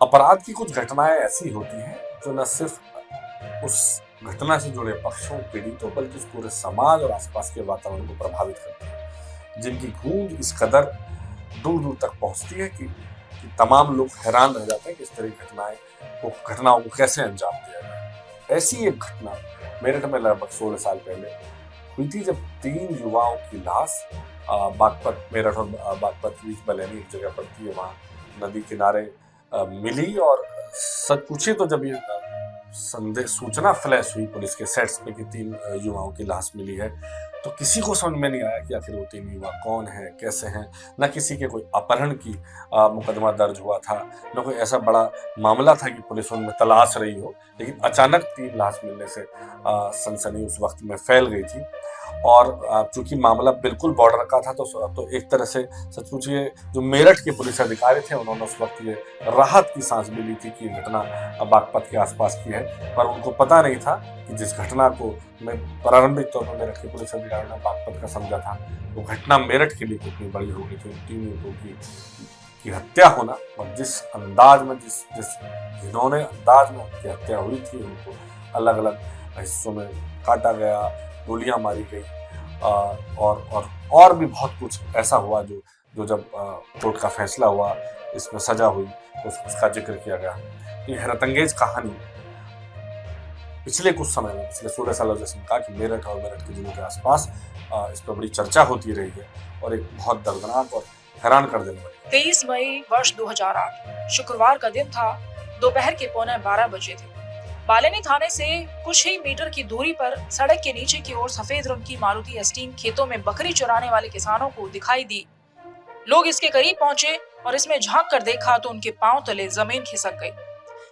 अपराध की कुछ घटनाएं ऐसी होती हैं जो न सिर्फ उस घटना से जुड़े पक्षों, पीड़ितों, बल्कि उस पूरे समाज और आसपास के वातावरण को प्रभावित करती है, जिनकी गूंज इस कदर दूर दूर तक पहुंचती है कि तमाम लोग हैरान रह जाते हैं कि इस तरह की घटनाओं को कैसे अंजाम दिया गया। ऐसी एक घटना मेरठ में लगभग 16 साल पहले हुई थी, जब 3 युवाओं की लाश बागपत, मेरठ और बागपत के बीच बलैनी एक जगह पड़ती है, वहां नदी किनारे मिली। और सच पूछे तो जब ये संदेह सूचना फ्लैश हुई पुलिस के सेट्स पे कि 3 युवाओं की लाश मिली है, तो किसी को समझ में नहीं आया कि आखिर वो 3 युवा कौन है, कैसे हैं। न किसी के कोई अपहरण की मुकदमा दर्ज हुआ था, न कोई ऐसा बड़ा मामला था कि पुलिस उनमें तलाश रही हो, लेकिन अचानक 3 लाश मिलने से सनसनी उस वक्त में फैल गई थी। और चूंकि मामला बिल्कुल बॉर्डर का था, तो एक तरह से सच पूछिए जो मेरठ के पुलिस अधिकारी थे, उन्होंने उस वक्त ये राहत की सांस भी ली थी कि ये घटना बागपत के आसपास की है। पर उनको पता नहीं था कि जिस घटना को मैं प्रारंभिक तौर पर मेरठ के पुलिस अधिकारियों ने बागपत का समझा था, वो घटना मेरठ के लिए कितनी बड़ी हो गई थी। 3 युवकों की हत्या होना, और जिस अंदाज में जिस घिनौने अंदाज में उनकी हत्या हुई थी, उनको अलग अलग हिस्सों में काटा गया, गोलियां मारी गई, और भी बहुत कुछ ऐसा हुआ जो जब कोर्ट का फैसला हुआ, इसमें सजा हुई, तो उसका जिक्र किया गया। ये हैरतअंगेज कहानी पिछले कुछ समय में, पिछले 16 सालों जैसे कहा कि मेरठ और मेरठ के जिलों के आसपास इस पर बड़ी चर्चा होती रही है, और एक बहुत दर्दनाक और हैरान कर देने वाली। 23 मई वर्ष 2008 शुक्रवार का दिन था। दोपहर के 11:15 बजे थे। बालेनी थाने से कुछ ही मीटर की दूरी पर सड़क के नीचे की ओर सफेद रंग की मारुति एस्टीम खेतों में बकरी चराने वाले किसानों को दिखाई दी। लोग इसके करीब पहुंचे और इसमें झांक कर देखा तो उनके पांव तले जमीन खिसक गई।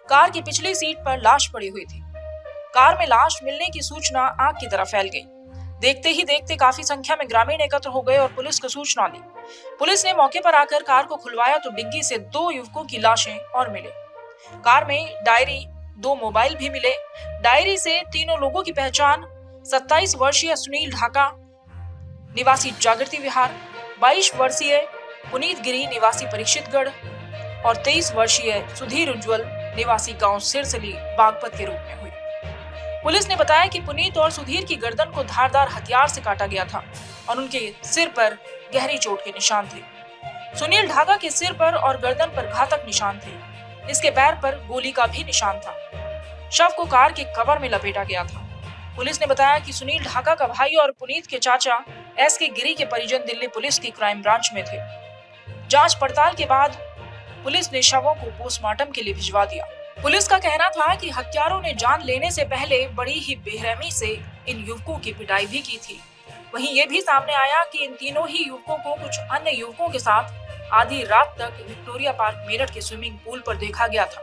कार की पिछली सीट पर लाश पड़ी हुई थी। कार में लाश मिलने की सूचना आग की तरह फैल गई। देखते ही देखते काफी संख्या में ग्रामीण एकत्र हो गए और पुलिस को सूचना दी। पुलिस ने मौके पर आकर कार को खुलवाया तो डिग्गी से 2 युवकों की लाशें और मिले। कार में डायरी, 2 मोबाइल भी मिले। डायरी से तीनों लोगों की पहचान 27 वर्षीय सुनील ढाका निवासी जागृति विहार, 22 वर्षीय पुनीत गिरी निवासी परीक्षितगढ़ और 23 वर्षीय सुधीर उज्जवल निवासी गांव सिरसली बागपत के रूप में हुई। पुलिस ने बताया कि पुनीत और सुधीर की गर्दन को धारदार हथियार से काटा गया था और उनके सिर पर गहरी चोट के निशान थे। सुनील ढाका के सिर पर और गर्दन पर घातक निशान थे। इसके पैर पर गोली का भी निशान था। शव को कार के कवर में लपेटा गया था। पुलिस ने बताया कि सुनील ढाका का भाई और पुनीत के चाचा एस.के. गिरी के परिजन दिल्ली पुलिस की क्राइम ब्रांच में थे। जांच पड़ताल के बाद पुलिस ने शवों को पोस्टमार्टम के लिए भिजवा दिया। पुलिस का कहना था कि हत्यारों ने जान लेने से पहले बड़ी ही बेरहमी से इन युवकों की पिटाई भी की थी। वहीं ये भी सामने आया कि इन तीनों ही युवकों को कुछ अन्य युवकों के साथ आधी रात तक विक्टोरिया पार्क मेरठ के स्विमिंग पूल पर देखा गया था।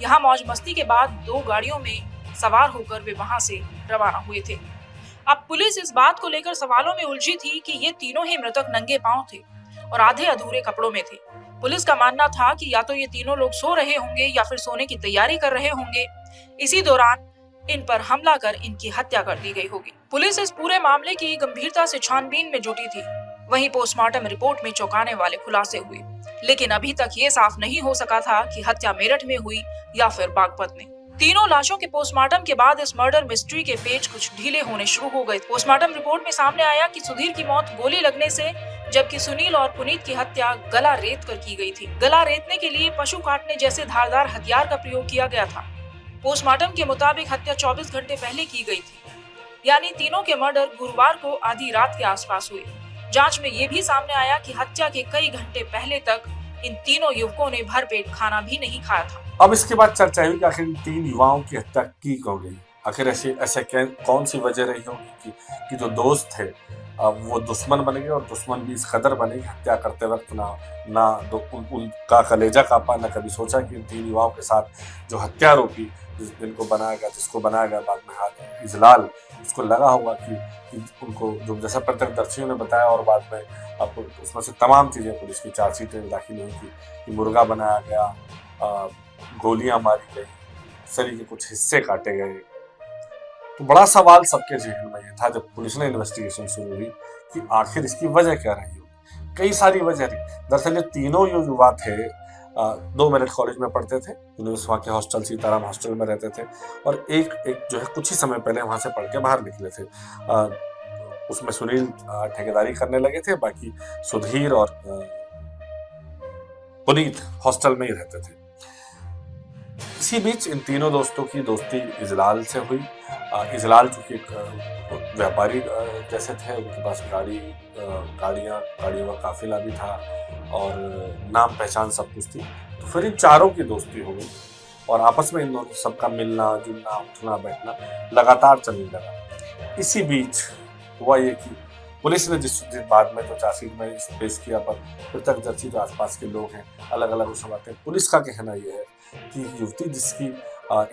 यहाँ मौज मस्ती के बाद 2 गाड़ियों में सवार होकर वे वहां से रवाना हुए थे। अब पुलिस इस बात को लेकर सवालों में उलझी थी कि ये तीनों ही मृतक नंगे पांव थे और आधे अधूरे कपड़ों में थे। पुलिस का मानना था कि या तो ये तीनों लोग सो रहे होंगे या फिर सोने की तैयारी कर रहे होंगे। इसी दौरान इन पर हमला कर इनकी हत्या कर दी गई होगी। पुलिस इस पूरे मामले की गंभीरता से छानबीन में जुटी थी। वहीं पोस्टमार्टम रिपोर्ट में चौंकाने वाले खुलासे हुए, लेकिन अभी तक ये साफ नहीं हो सका था कि हत्या मेरठ में हुई या फिर बागपत में। तीनों लाशों के पोस्टमार्टम के बाद इस मर्डर मिस्ट्री के पेज कुछ ढीले होने शुरू हो गए। पोस्टमार्टम रिपोर्ट में सामने आया कि सुधीर की मौत गोली लगने से, जबकि सुनील और पुनीत की हत्या गला रेत कर की गई थी। गला रेतने के लिए पशु काटने जैसे धारदार हथियार का प्रयोग किया गया था। पोस्टमार्टम के मुताबिक हत्या 24 घंटे पहले की गई थी, यानी तीनों के मर्डर गुरुवार को आधी रात के आसपास हुए। जांच में ये भी सामने आया कि हत्या के कई घंटे पहले तक इन तीनों युवकों ने भरपेट खाना भी नहीं खाया था। अब इसके बाद चर्चा हुई कि आखिर 3 युवाओं की हत्या की क्यों गई। आखिर ऐसे कौन सी वजह रही होगी कि जो दोस्त थे वो दुश्मन बन गए, और दुश्मन भी इस कदर बने कि हत्या करते वक्त उनका कलेजा कांपा, न कभी सोचा कि इन 3 युवाओं के साथ जो हत्या रोकी, जिसको बनाया गया बाद में हाथ इजलाल, उसको लगा होगा कि उनको जो जैसा प्रत्यक्षदर्शियों ने बताया, और बाद में आपको उसमें से तमाम चीजें पुलिस की चार्जशीटें दाखिल हुई थी कि मुर्गा बनाया गया, गोलियां मारी गई, शरीर के कुछ हिस्से काटे गए। तो बड़ा सवाल सबके जहन में ये था जब पुलिस ने इन्वेस्टिगेशन शुरू हुई कि आखिर इसकी वजह क्या रही होगी। कई सारी वजह रही। दरअसल ये तीनों युवा थे, दो मेरठ कॉलेज में पढ़ते थे, वहाँ के हॉस्टल सीताराम हॉस्टल में रहते थे, और एक जो है कुछ ही समय पहले वहाँ से पढ़ के बाहर निकले थे। उसमें सुनील ठेकेदारी करने लगे थे, बाकी सुधीर और पुनीत हॉस्टल में ही रहते थे। इसी बीच इन तीनों दोस्तों की दोस्ती इजलाल से हुई। इजलाल चूंकि एक व्यापारी जैसे थे, उनके पास गाड़ियों का काफिला भी था और नाम पहचान सब कुछ थी। तो फिर इन चारों की दोस्ती हो गई और आपस में इन दोनों सबका मिलना जुलना उठना बैठना लगातार चलने लगा। इसी बीच हुआ ये कि पुलिस ने जिस बाद में तो चार्जशीट में पेश किया, पर प्रत्यक्षदर्शी जो आसपास के लोग हैं अलग अलग उस समय हैं। पुलिस का कहना यह है कि युवती जिसकी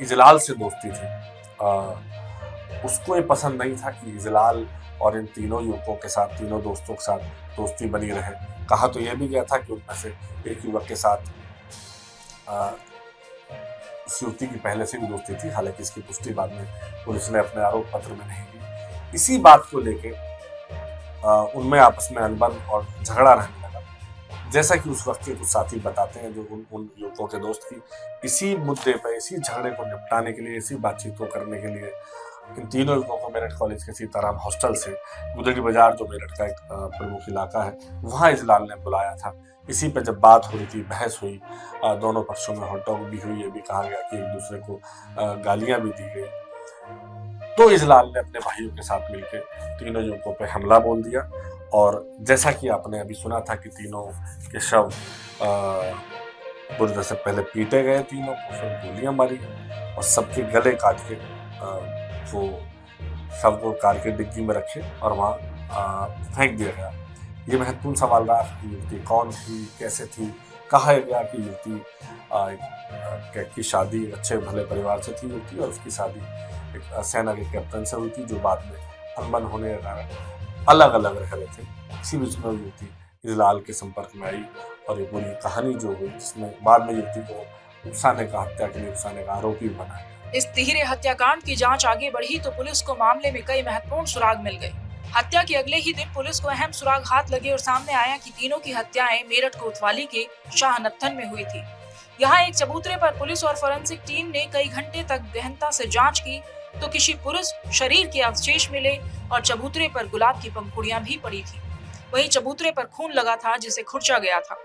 इजलाल से दोस्ती थी, उसको ये पसंद नहीं था कि इजलाल और इन तीनों युवकों के साथ, तीनों दोस्तों के साथ दोस्ती बनी रहे। कहा तो यह भी गया था कि उनमें से एक युवक के साथ उस युवती की पहले से भी दोस्ती थी, हालांकि इसकी पुष्टि बाद में पुलिस ने अपने आरोप पत्र में नहीं की। इसी बात को लेके उनमें आपस में अनबन और झगड़ा रहने लगा। जैसा कि उस वक्त के कुछ साथी बताते हैं जो उन युवकों के दोस्त की, इसी मुद्दे पर, इसी झगड़े को निपटाने के लिए, इसी बातचीत को करने के लिए इन तीनों युवकों को मेरठ कॉलेज के सीताराम हॉस्टल से गुदड़ी बाजार, जो मेरठ का एक प्रमुख इलाका है, वहाँ इजलाल ने बुलाया था। इसी पे जब बात हो रही थी, बहस हुई, दोनों पक्षों में हॉट टॉक भी हुई, ये भी कहा गया कि एक दूसरे को गालियां भी दी गई। तो इजलाल ने अपने भाइयों के साथ मिलकर तीनों युवकों पे हमला बोल दिया और जैसा कि आपने अभी सुना था कि तीनों के शव बुरी तरह से पहले पीटे गए, तीनों को फिर गोलियां मारी और सबके गले काट के वो शव को कार के डिग्गी में रखे और वहाँ फेंक दिया गया। ये महत्वपूर्ण सवाल रहा कि युवती कौन थी, कैसे थी। कहा गया कि युवती की शादी अच्छे भले परिवार से थी युवती, और उसकी शादी एक सेना के कैप्टन से हुई थी, जो बाद में अनबन होने के कारण अलग अलग रह रहे थे। इसी बीच में युवती इजलाल के संपर्क में आई और ये पूरी कहानी जो हुई, जिसमें बाद में युवती को उकसाने का, हत्या के लिए उकसाने का आरोपी बनाया। इस तिहरे हत्याकांड की जांच आगे बढ़ी तो पुलिस को मामले में कई महत्वपूर्ण सुराग मिल गए। हत्या के अगले ही दिन पुलिस को अहम सुराग हाथ लगे और सामने आया कि तीनों की हत्याएं मेरठ कोतवाली के शाहनत्थन में हुई थी। यहाँ एक चबूतरे पर पुलिस और फोरेंसिक टीम ने कई घंटे तक गहनता से जांच की तो किसी पुरुष शरीर के अवशेष मिले और चबूतरे पर गुलाब की पंखुड़ियां भी पड़ी थी। वहीं चबूतरे पर खून लगा था जिसे खुरचा गया था।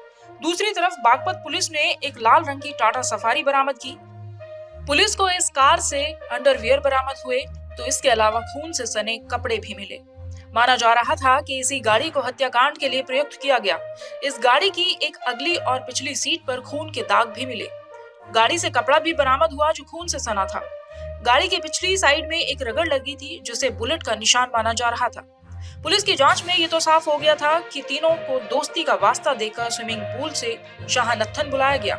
दूसरी तरफ बागपत पुलिस ने एक लाल रंग की टाटा सफारी बरामद की। पुलिस को इस कार से अंडरवियर बरामद हुए तो इसके अलावा खून से सने कपड़े भी मिले। माना जा रहा था कि इसी गाड़ी को हत्याकांड के लिए प्रयुक्त किया गया। इस गाड़ी की एक अगली और पिछली सीट पर खून के दाग भी मिले। गाड़ी से कपड़ा भी बरामद हुआ जो खून से सना था। गाड़ी के पिछली साइड में एक रगड़ लगी थी जिसे बुलेट का निशान माना जा रहा था। पुलिस की जांच में ये तो साफ हो गया था कि तीनों को दोस्ती का वास्ता देकर स्विमिंग पूल से शाहनत्थन बुलाया गया।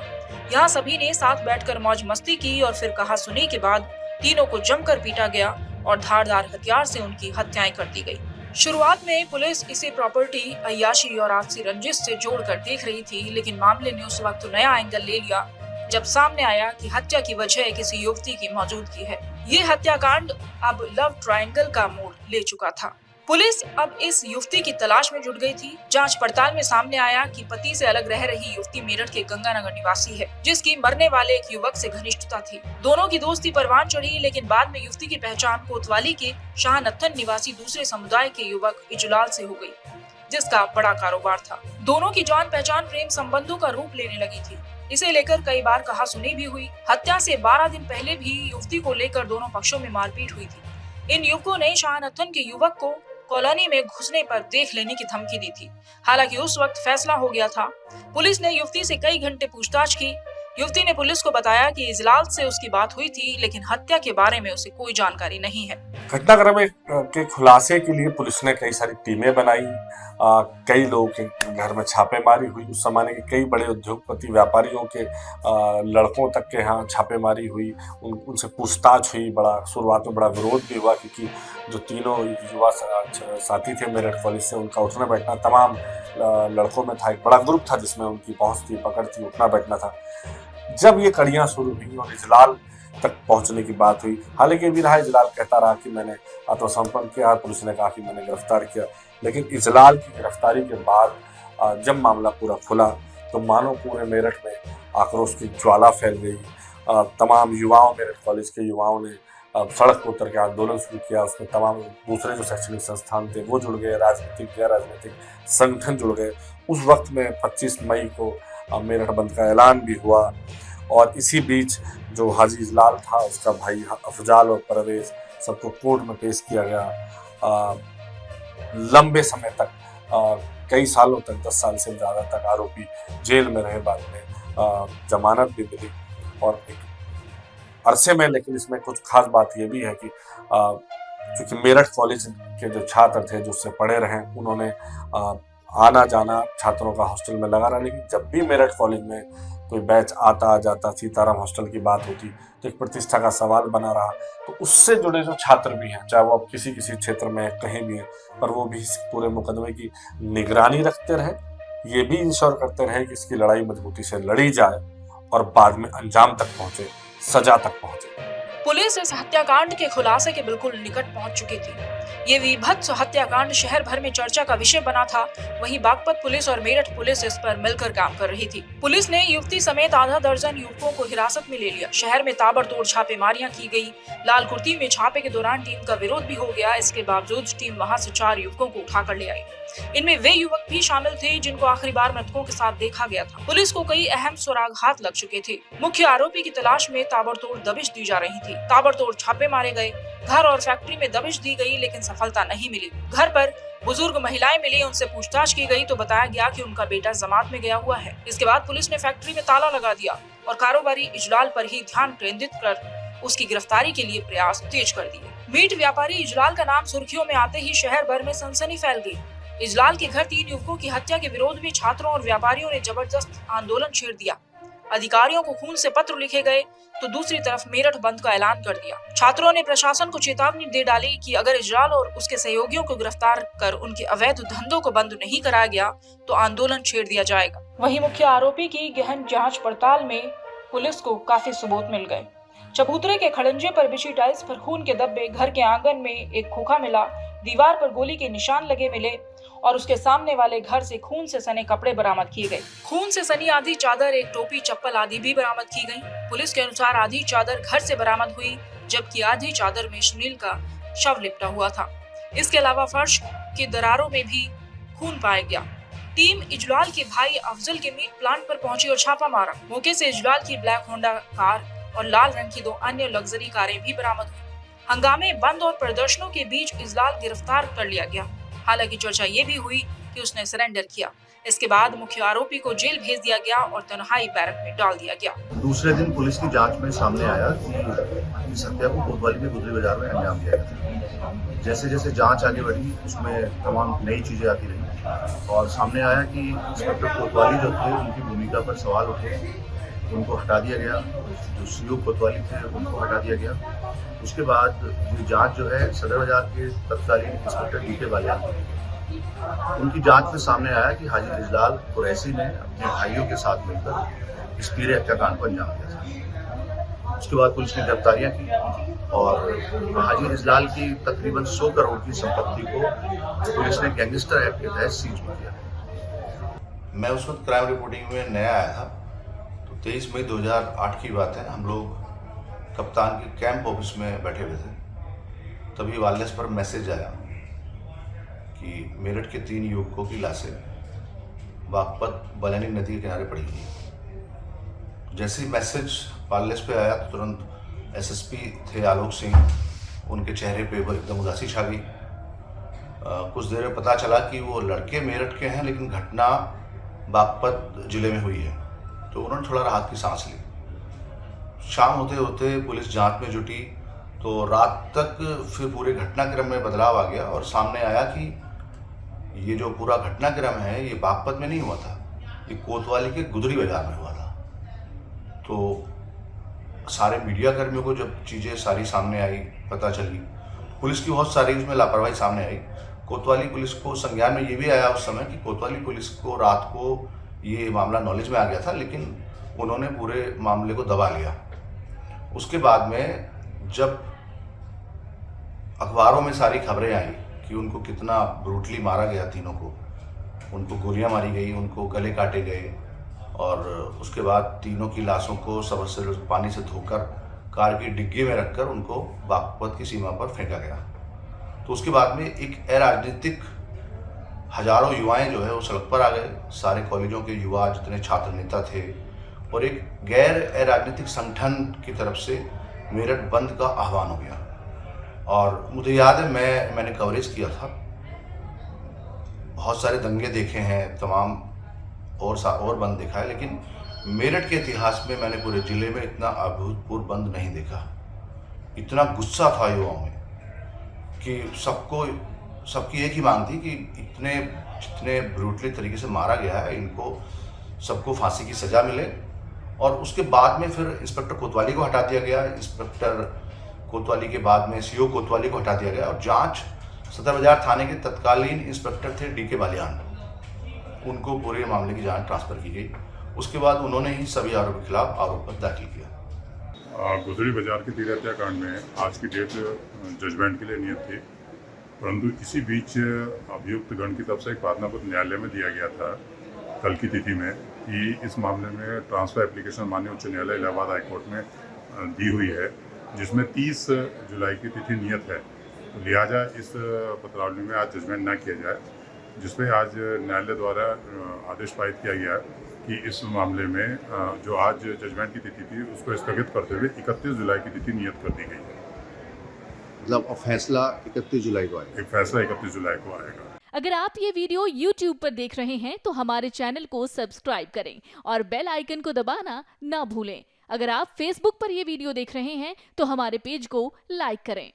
यहाँ सभी ने साथ बैठकर मौज मस्ती की और फिर कहा सुनी के बाद तीनों को जमकर पीटा गया और धारदार हथियार से उनकी हत्याएं कर दी गई। शुरुआत में पुलिस इसे प्रॉपर्टी, अय्याशी और आपसी रंजिश से जोड़कर देख रही थी, लेकिन मामले ने उस वक्त नया एंगल ले लिया जब सामने आया कि हत्या की वजह किसी युवती की मौजूदगी है। ये हत्याकांड अब लव ट्रायंगल का मोड़ ले चुका था। पुलिस अब इस युवती की तलाश में जुट गई थी। जांच पड़ताल में सामने आया कि पति से अलग रह रही युवती मेरठ के गंगानगर निवासी है, जिसकी मरने वाले एक युवक से घनिष्ठता थी। दोनों की दोस्ती परवान चढ़ी, लेकिन बाद में युवती की पहचान कोतवाली के शाहनत्थन निवासी दूसरे समुदाय के युवक इजलाल से हो गई, जिसका बड़ा कारोबार था। दोनों की जान पहचान प्रेम संबंधों का रूप लेने लगी थी। इसे लेकर कई बार कहासुनी भी हुई। हत्या से 12 दिन पहले भी युवती को लेकर दोनों पक्षों में मारपीट हुई थी। इन युवकों ने शाहनत्थन के युवक को कॉलोनी में घुसने पर देख लेने की धमकी दी थी। हालांकि उस वक्त फैसला हो गया था। पुलिस ने युवती से कई घंटे पूछताछ की। युवती ने पुलिस को बताया कि इजलाल से उसकी बात हुई थी, लेकिन हत्या के बारे में उसे कोई जानकारी नहीं है। घटनाक्रम के खुलासे के लिए पुलिस ने कई सारी टीमें बनाई, कई लोगों के घर में छापेमारी हुई। उस जमाने के कई बड़े उद्योगपति, व्यापारियों के लड़कों तक के यहाँ छापेमारी हुई, उनसे पूछताछ हुई। बड़ा शुरुआत में बड़ा विरोध भी हुआ, क्योंकि जो तीनों युवा साथी थे मेरठ कॉलेज से, उनका उठना बैठना तमाम लड़कों में था। एक बड़ा ग्रुप था जिसमें उनकी पहुंच थी, पकड़ थी, उठना बैठना था। जब ये कड़ियां शुरू हुई और इजलाल तक पहुंचने की बात हुई, हालांकि भी रहा इजलाल कहता रहा कि मैंने आत्मसमर्पण किया, पुलिस ने कहा कि मैंने गिरफ्तार किया। लेकिन इजलाल की गिरफ्तारी के बाद जब मामला पूरा खुला तो मानो पूरे मेरठ में आक्रोश की ज्वाला फैल गई। तमाम युवाओं, मेरठ कॉलेज के युवाओं ने सड़क पर उतर के आंदोलन शुरू किया। उसमें तमाम दूसरे जो शैक्षणिक संस्थान थे वो जुड़ गए, राजनीतिक गैर राजनीतिक संगठन जुड़ गए। उस वक्त में 25 मई को मेरठ बंद का ऐलान भी हुआ। और इसी बीच जो हाजी इजलाल था, उसका भाई अफजाल और परवेज, सबको कोर्ट में पेश किया गया। लंबे समय तक, कई सालों तक, 10 साल से ज़्यादा तक आरोपी जेल में रहे। बाद में जमानत भी मिली और एक अरसे में। लेकिन इसमें कुछ खास बात ये भी है कि क्योंकि मेरठ कॉलेज के जो छात्र थे, जो उससे पढ़े रहे, उन्होंने आना जाना छात्रों का हॉस्टल में लगा रहा। लेकिन जब भी मेरठ कॉलेज में कोई बैच आता जाता, सीताराम हॉस्टल की बात होती, तो एक प्रतिष्ठा का सवाल बना रहा। तो उससे जुड़े जो छात्र भी हैं, चाहे वो अब किसी किसी क्षेत्र में कहीं भी हैं, पर वो भी इस पूरे मुकदमे की निगरानी रखते रहे, ये भी इंश्योर करते रहे कि इसकी लड़ाई मजबूती से लड़ी जाए और बाद में अंजाम तक पहुंचे, सजा तक पहुंचे। पुलिस इस हत्याकांड के खुलासे के बिल्कुल निकट पहुंच चुकी थी। ये विभत्स हत्याकांड शहर भर में चर्चा का विषय बना था। वहीं बागपत पुलिस और मेरठ पुलिस इस पर मिलकर काम कर रही थी। पुलिस ने युवती समेत आधा दर्जन युवकों को हिरासत में ले लिया। शहर में ताबड़तोड़ छापेमारियां की गई। लाल कुर्ती में छापे के दौरान टीम का विरोध भी हो गया। इसके बावजूद टीम वहां से 4 युवकों को उठाकर ले आई। इनमें वे युवक भी शामिल थे जिनको आखिरी बार मृतकों के साथ देखा गया था। पुलिस को कई अहम सुराग लग चुके थे। मुख्य आरोपी की तलाश में ताबड़तोड़ दबिश दी जा रही थी। ताबड़तोड़ छापे मारे गए। घर और फैक्ट्री में दबिश दी गई, लेकिन सफलता नहीं मिली। घर पर बुजुर्ग महिलाएं मिली, उनसे पूछताछ की गई तो बताया गया कि उनका बेटा जमात में गया हुआ है। इसके बाद पुलिस ने फैक्ट्री में ताला लगा दिया और कारोबारी इजलाल पर ही ध्यान केंद्रित कर उसकी गिरफ्तारी के लिए प्रयास तेज कर दिए। मीट व्यापारी इजलाल का नाम सुर्खियों में आते ही शहर भर में सनसनी फैल गई। इजलाल के घर 3 युवकों की हत्या के विरोध में छात्रों और व्यापारियों ने जबरदस्त आंदोलन छेड़ दिया। अधिकारियों को खून से पत्र लिखे गए तो दूसरी तरफ मेरठ बंद का ऐलान कर दिया। छात्रों ने प्रशासन को चेतावनी दे डाली कि अगर इजलाल और उसके सहयोगियों को गिरफ्तार कर उनके अवैध धंधों को बंद नहीं कराया गया तो आंदोलन छेड़ दिया जाएगा। वहीं मुख्य आरोपी की गहन जांच पड़ताल में पुलिस को काफी सबूत मिल गए। चबूतरे के खड़ंजे पर बिछी टाइल्स पर खून के धब्बे, घर के आंगन में एक खोखा मिला, दीवार पर गोली के निशान लगे मिले और उसके सामने वाले घर से खून से सने कपड़े बरामद किए गए। खून से सनी आधी चादर, एक टोपी, चप्पल आदि भी बरामद की गई। पुलिस के अनुसार आधी चादर घर से बरामद हुई, जबकि आधी चादर में सुनील का शव लिपटा हुआ था। इसके अलावा फर्श के दरारों में भी खून पाया गया। टीम इजलाल के भाई अफजल के मीट प्लांट पर पहुंची और छापा मारा। मौके से इजलाल की ब्लैक होंडा कार और लाल रंग की 2 अन्य लग्जरी कारें भी बरामद हुई। हंगामे, बंद और प्रदर्शनों के बीच इजलाल गिरफ्तार कर लिया गया। हालांकि चर्चा ये भी हुई कि उसने सरेंडर किया। इसके बाद मुख्य आरोपी को जेल भेज दिया गया और तन्हाई बैरक में डाल दिया गया। दूसरे दिन पुलिस की जांच में सामने आया कि इस हत्या को कोतवाली के गुजरी बाजार में अंजाम दिया गया था। जैसे जैसे जांच आगे बढ़ी, उसमें तमाम नई चीजें आती रही और सामने आया कि इंस्पेक्टर कोतवाली जो थे, उनकी भूमिका पर सवाल उठे, उनको हटा दिया गया। जो सीओ कोतवाली थे, उनको हटा दिया गया। उसके बाद ये जांच जो है सदर बाजार के तत्कालीन इंस्पेक्टर डीके बालियान, उनकी जांच में सामने आया कि हाजी इजलाल कुरैशी ने अपने भाइयों के साथ मिलकर इस पीरे हत्याकांड को अंजाम दिया था। उसके बाद पुलिस ने गिरफ्तारियां की और हाजी इजलाल की तकरीबन 100 करोड़ की संपत्ति को पुलिस ने गैंगस्टर एक्ट के तहत सीज कर दिया। मैं उस वक्त क्राइम रिपोर्टिंग में नया आया था, तो 23 मई 2008 की बात है। हम लोग कप्तान के कैंप ऑफिस में बैठे हुए थे, तभी वायरलेस पर मैसेज आया कि मेरठ के 3 युवकों की लाशें बागपत बलैनी नदी के किनारे पड़ी हुई। जैसे ही मैसेज वायरलेस पे आया तो तुरंत एसएसपी थे आलोक सिंह, उनके चेहरे पे एकदम उदासी छा गई। कुछ देर में पता चला कि वो लड़के मेरठ के हैं, लेकिन घटना बागपत जिले में हुई है। तो उन्होंने थोड़ा राहत की सांस ली। शाम होते होते पुलिस जांच में जुटी, तो रात तक फिर पूरे घटनाक्रम में बदलाव आ गया और सामने आया कि ये जो पूरा घटनाक्रम है ये बागपत में नहीं हुआ था, ये कोतवाली के गुदरी बाजार में हुआ था। तो सारे मीडिया कर्मियों को जब चीज़ें सारी सामने आई, पता चली, पुलिस की बहुत सारी उसमें लापरवाही सामने आई। कोतवाली पुलिस को संज्ञान में ये भी आया उस समय कि कोतवाली पुलिस को रात को ये मामला नॉलेज में आ गया था, लेकिन उन्होंने पूरे मामले को दबा लिया। उसके बाद में जब अखबारों में सारी खबरें आई कि उनको कितना ब्रूटली मारा गया, तीनों को, उनको गोलियां मारी गई, उनको गले काटे गए और उसके बाद तीनों की लाशों को सबसे पानी से धोकर कार की डिग्गी में रखकर उनको बागपत की सीमा पर फेंका गया। तो उसके बाद में एक अराजनीतिक हजारों युवाएं जो है वो सड़क पर आ गए, सारे कॉलेजों के युवा जितने छात्र नेता थे, और एक गैर राजनीतिक संगठन की तरफ से मेरठ बंद का आह्वान हो गया। और मुझे याद है मैंने कवरेज किया था, बहुत सारे दंगे देखे हैं, तमाम और बंद देखा है, लेकिन मेरठ के इतिहास में मैंने पूरे ज़िले में इतना अभूतपूर्व बंद नहीं देखा। इतना गुस्सा था युवाओं में कि सबकी एक ही मांग थी कि जितने ब्रूटली तरीके से मारा गया है, इनको सबको फांसी की सज़ा मिले। और उसके बाद में फिर इंस्पेक्टर कोतवाली को हटा दिया गया, इंस्पेक्टर कोतवाली के बाद में सीओ कोतवाली को हटा दिया गया, और जांच सदर बाजार थाने के तत्कालीन इंस्पेक्टर थे DK बालियान, उनको पूरे मामले की जांच ट्रांसफ़र की गई। उसके बाद उन्होंने ही सभी आरोपियों के खिलाफ आरोप पत्र दाखिल किया। गुजरी बाजार के तीर हत्याकांड में आज की डेट जजमेंट के लिए नियत थी, परंतु इसी बीच अभियुक्त गण की तरफ से एक प्रार्थना पत्र न्यायालय में दिया गया था कल की तिथि में कि इस मामले में ट्रांसफ़र एप्लीकेशन माननीय उच्च न्यायालय इलाहाबाद हाईकोर्ट में दी हुई है, जिसमें 30 जुलाई की तिथि नियत है। तो लिहाजा इस पत्रावली में आज जजमेंट न किया जाए, जिसपे आज न्यायालय द्वारा आदेश पारित किया गया कि इस मामले में जो आज जजमेंट की तिथि थी उसको स्थगित करते हुए 31 जुलाई की तिथि नियत कर दी गई है। मतलब फैसला 31 जुलाई को आएगा। एक फैसला 31 जुलाई को आएगा। अगर आप ये वीडियो YouTube पर देख रहे हैं तो हमारे चैनल को सब्सक्राइब करें और बेल आइकन को दबाना ना भूलें। अगर आप Facebook पर ये वीडियो देख रहे हैं तो हमारे पेज को लाइक करें।